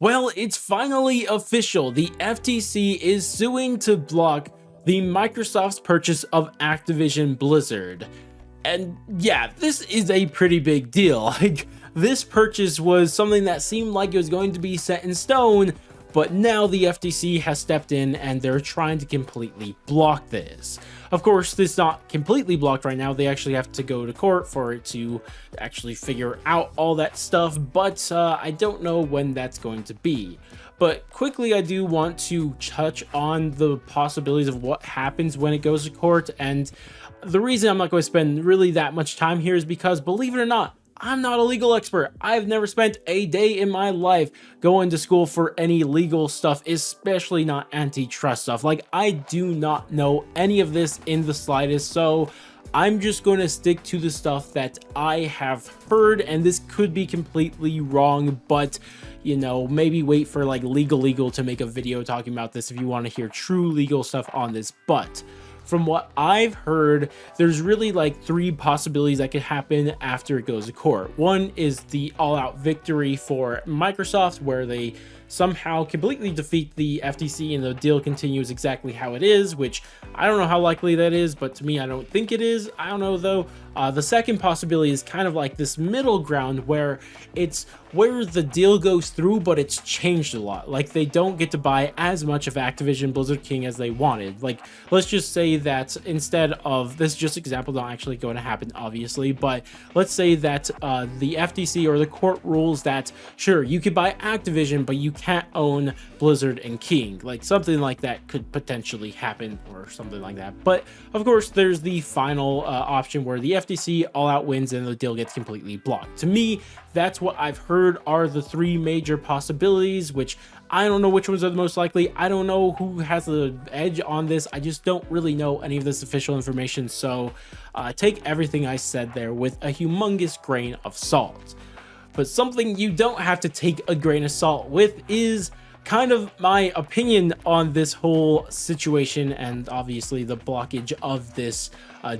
Well, it's finally official. The FTC is suing to block the Microsoft's purchase of Activision Blizzard. And yeah, this is a pretty big deal. Like, this purchase was something that seemed like it was going to be set in stone, but now the FTC has stepped in and they're trying to completely block this. Of course, this is not completely blocked right now. They actually have to go to court for it to actually figure out all that stuff, but I don't know when that's going to be. But quickly, I do want to touch on the possibilities of what happens when it goes to court. And the reason I'm not going to spend really that much time here is because, believe it or not, I'm not a legal expert. I've never spent a day in my life going to school for any legal stuff, especially not antitrust stuff. Like, I do not know any of this in the slightest, so I'm just going to stick to the stuff that I have heard, and this could be completely wrong, but you know, maybe wait for like legal to make a video talking about this if you want to hear true legal stuff on this. But from what I've heard, there's really like three possibilities that could happen after it goes to court. One is the all-out victory for Microsoft, where they somehow completely defeat the FTC and the deal continues exactly how it is, which I don't know how likely that is, but to me, I don't think it is. I don't know though. The second possibility is kind of like this middle ground where it's where the deal goes through, but it's changed a lot. Like, they don't get to buy as much of Activision Blizzard King as they wanted. Like, let's just say that instead of this, just example, not actually going to happen, obviously, but let's say that the FTC or the court rules that, sure, you could buy Activision, but you can't own Blizzard and King. Like, something like that could potentially happen or something like that. But of course, there's the final option where the FTC all out wins and the deal gets completely blocked. To me, that's what I've heard are the three major possibilities, which I don't know which ones are the most likely. I don't know who has the edge on this. I just don't really know any of this official information. So take everything I said there with a humongous grain of salt. But something you don't have to take a grain of salt with is kind of my opinion on this whole situation and obviously the blockage of this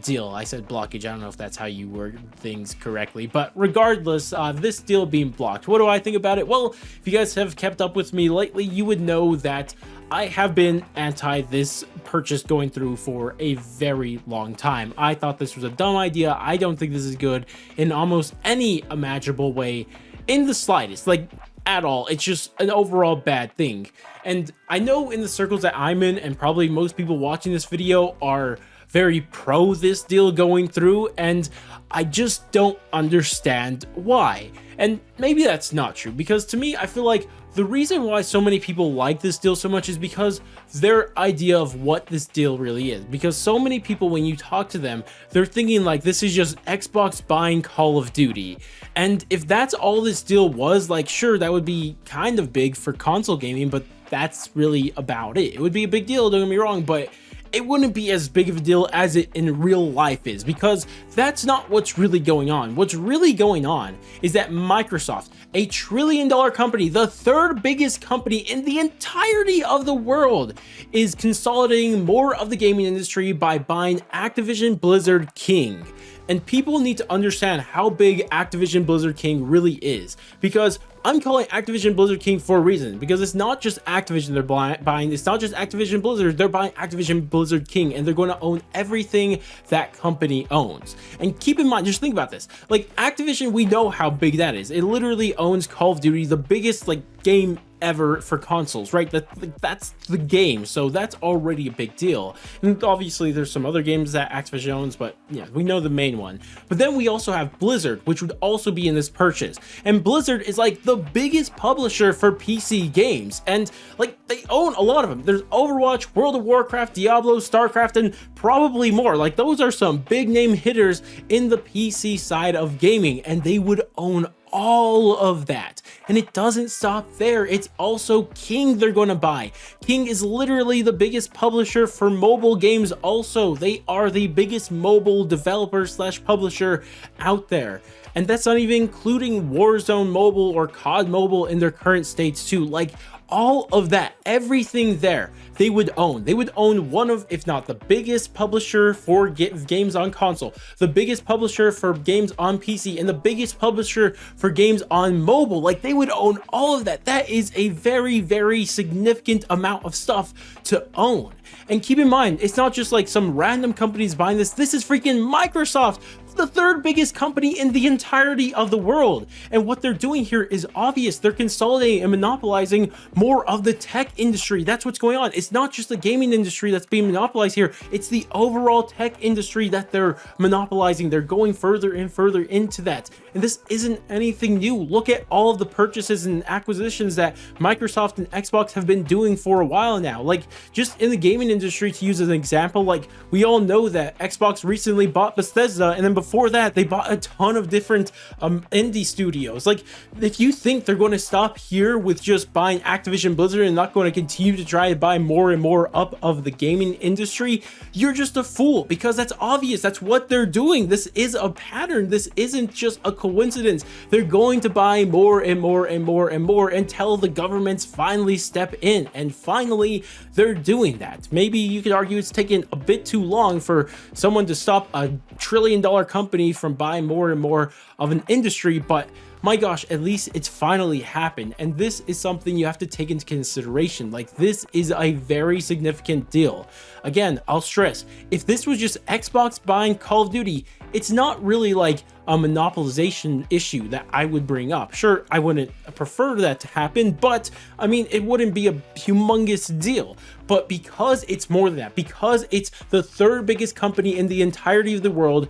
deal. I said blockage, I don't know if that's how you word things correctly, but regardless, this deal being blocked, what do I think about it? Well, if you guys have kept up with me lately, you would know that I have been anti this purchase going through for a very long time. I thought this was a dumb idea. I don't think this is good in almost any imaginable way in the slightest. Like, at all. It's just an overall bad thing. And I know in the circles that I'm in, and probably most people watching this video are very pro this deal going through, and I just don't understand why. And maybe that's not true, because to me, I feel like the reason why so many people like this deal so much is because their idea of what this deal really is. Because so many people, when you talk to them, they're thinking like this is just Xbox buying Call of Duty. And if that's all this deal was, like, sure, that would be kind of big for console gaming, but that's really about it. It would be a big deal, don't get me wrong, but it wouldn't be as big of a deal as it in real life is, because that's not what's really going on. What's really going on is that Microsoft, a $1 trillion company, the third biggest company in the entirety of the world, is consolidating more of the gaming industry by buying Activision Blizzard King. And people need to understand how big Activision Blizzard King really is, because I'm calling Activision Blizzard King for a reason, because it's not just Activision they're buying, it's not just Activision Blizzard, they're buying Activision Blizzard King, and they're going to own everything that company owns. And keep in mind, just think about this, like Activision, we know how big that is. It literally owns Call of Duty, the biggest like game ever for consoles, right? That's the game, so that's already a big deal. And obviously there's some other games that Activision owns, but yeah, we know the main one. But then we also have Blizzard, which would also be in this purchase, and Blizzard is like the biggest publisher for PC games, and like they own a lot of them. There's Overwatch, World of Warcraft, Diablo, StarCraft, and probably more. Like, those are some big name hitters in the PC side of gaming, and they would own all of that. And it doesn't stop there. It's also King they're going to buy. King is literally the biggest publisher for mobile games also. They are the biggest mobile developer slash publisher out there. And that's not even including Warzone Mobile or COD Mobile in their current states too. Like, all of that, everything there, they would own. They would own one of, if not the biggest publisher for games on console, the biggest publisher for games on PC, and the biggest publisher for games on mobile. Like, they would own all of that. That is a very, very significant amount of stuff to own. And keep in mind, it's not just like some random companies buying this. This is freaking Microsoft, the third biggest company in the entirety of the world. And what they're doing here is obvious. They're consolidating and monopolizing more of the tech industry. That's what's going on. It's not just the gaming industry that's being monopolized here. It's the overall tech industry that they're monopolizing. They're going further and further into that. And this isn't anything new. Look at all of the purchases and acquisitions that Microsoft and Xbox have been doing for a while now. Like, just in the gaming industry, to use as an example, like, we all know that Xbox recently bought Bethesda, and then before that they bought a ton of different indie studios. Like, if you think they're going to stop here with just buying Activision Blizzard and not going to continue to try to buy more and more up of the gaming industry, you're just a fool, because that's obvious. That's what they're doing. This is a pattern. This isn't just a coincidence. They're going to buy more and more and more and more until the governments finally step in, and finally they're doing that. Maybe you could argue it's taken a bit too long for someone to stop a $1 trillion company from buying more and more of an industry, but my gosh, at least it's finally happened. And this is something you have to take into consideration. Like, this is a very significant deal. Again, I'll stress, if this was just Xbox buying Call of Duty, it's not really like a monopolization issue that I would bring up. Sure, I wouldn't prefer that to happen, but I mean, it wouldn't be a humongous deal. But because it's more than that, because it's the third biggest company in the entirety of the world,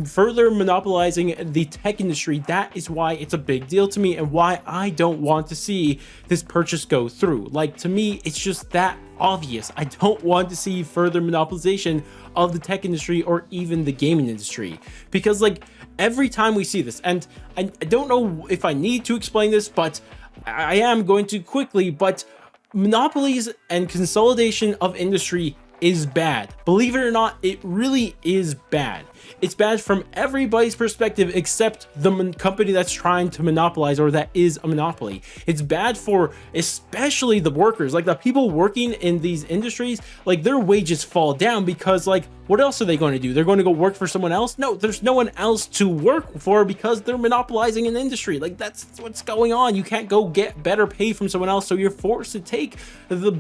further monopolizing the tech industry, that is why it's a big deal to me and why I don't want to see this purchase go through. Like, to me, it's just that obvious. I don't want to see further monopolization of the tech industry or even the gaming industry, because like, every time we see this, and I don't know if I need to explain this, but I am going to quickly, but monopolies and consolidation of industry is bad. Believe it or not, it really is bad. It's bad from everybody's perspective except the company that's trying to monopolize, or that is a monopoly. It's bad for especially the workers, like the people working in these industries. Like, their wages fall down because, like, what else are they going to do? They're going to go work for someone else? No, there's no one else to work for because they're monopolizing an industry. Like, that's what's going on. You can't go get better pay from someone else, so you're forced to take the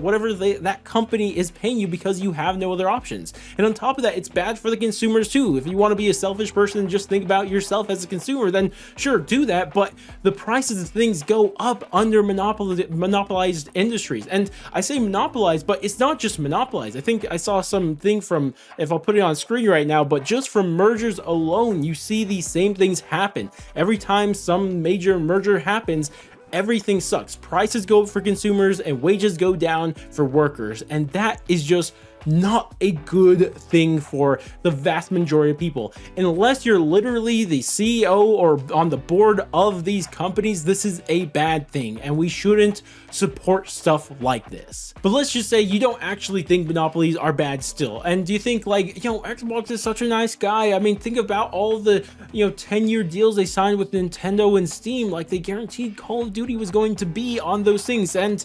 whatever that company is paying you because you have no other options. And on top of that, it's bad for the consumers too. If you want to be a selfish person and just think about yourself as a consumer, then sure, do that. But the prices of things go up under monopolized industries. And I say monopolized, but it's not just monopolized. I think I saw something from, if I'll put it on screen right now, but just from mergers alone, you see these same things happen. Every time some major merger happens, everything sucks. Prices go up for consumers and wages go down for workers. And that is just not a good thing for the vast majority of people. Unless you're literally the CEO or on the board of these companies, this is a bad thing, and we shouldn't support stuff like this. But let's just say you don't actually think monopolies are bad still, and do you think, like, Xbox is such a nice guy? I mean, think about all the 10-year deals they signed with Nintendo and Steam. Like, they guaranteed Call of Duty was going to be on those things. And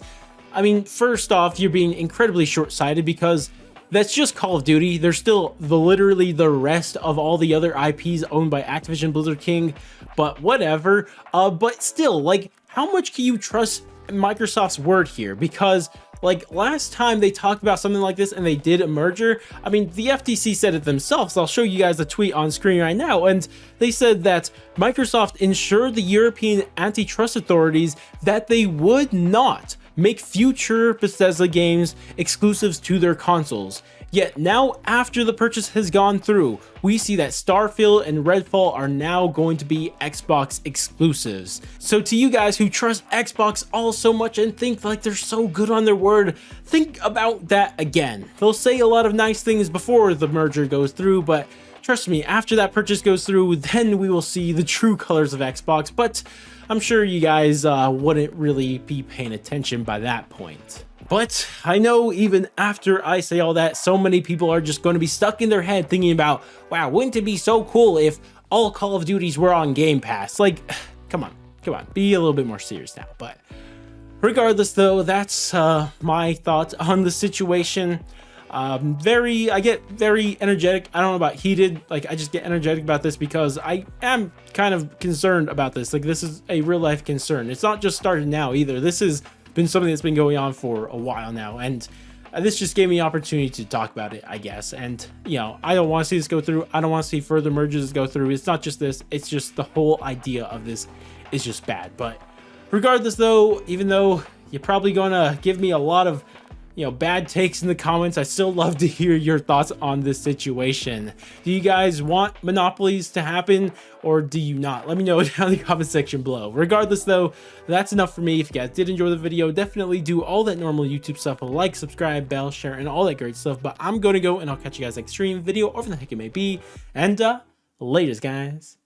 I mean, first off, you're being incredibly short-sighted, because that's just Call of Duty. There's still literally the rest of all the other IPs owned by Activision Blizzard King, but whatever. But still, like, how much can you trust Microsoft's word here? Because, like, last time they talked about something like this and they did a merger, I mean, the FTC said it themselves. I'll show you guys the tweet on screen right now. And they said that Microsoft ensured the European antitrust authorities that they would not make future Bethesda games exclusives to their consoles. Yet now, after the purchase has gone through, we see that Starfield and Redfall are now going to be Xbox exclusives. So to you guys who trust Xbox all so much and think like they're so good on their word, think about that again. They'll say a lot of nice things before the merger goes through, but trust me, after that purchase goes through, then we will see the true colors of Xbox. But I'm sure you guys wouldn't really be paying attention by that point. But I know even after I say all that, so many people are just going to be stuck in their head thinking about, wow, wouldn't it be so cool if all Call of Duties were on Game Pass. Like, come on, be a little bit more serious now. But regardless though, that's my thoughts on the situation. I get very energetic. I don't know about heated, like I just get energetic about this because I am kind of concerned about this. Like, this is a real life concern. It's not just started now either. This has been something that's been going on for a while now, and this just gave me the opportunity to talk about it, I guess. And you know, I don't want to see this go through. I don't want to see further merges go through. It's not just this, it's just the whole idea of this is just bad. But regardless though, even though you're probably gonna give me a lot of, you know, bad takes in the comments, I still love to hear your thoughts on this situation. Do you guys want monopolies to happen or do you not? Let me know down in the comment section below. Regardless though, that's enough for me. If you guys did enjoy the video, definitely do all that normal YouTube stuff, like, subscribe, bell, share, and all that great stuff. But I'm gonna go and I'll catch you guys next stream, video, or whatever the heck it may be. And laters, guys.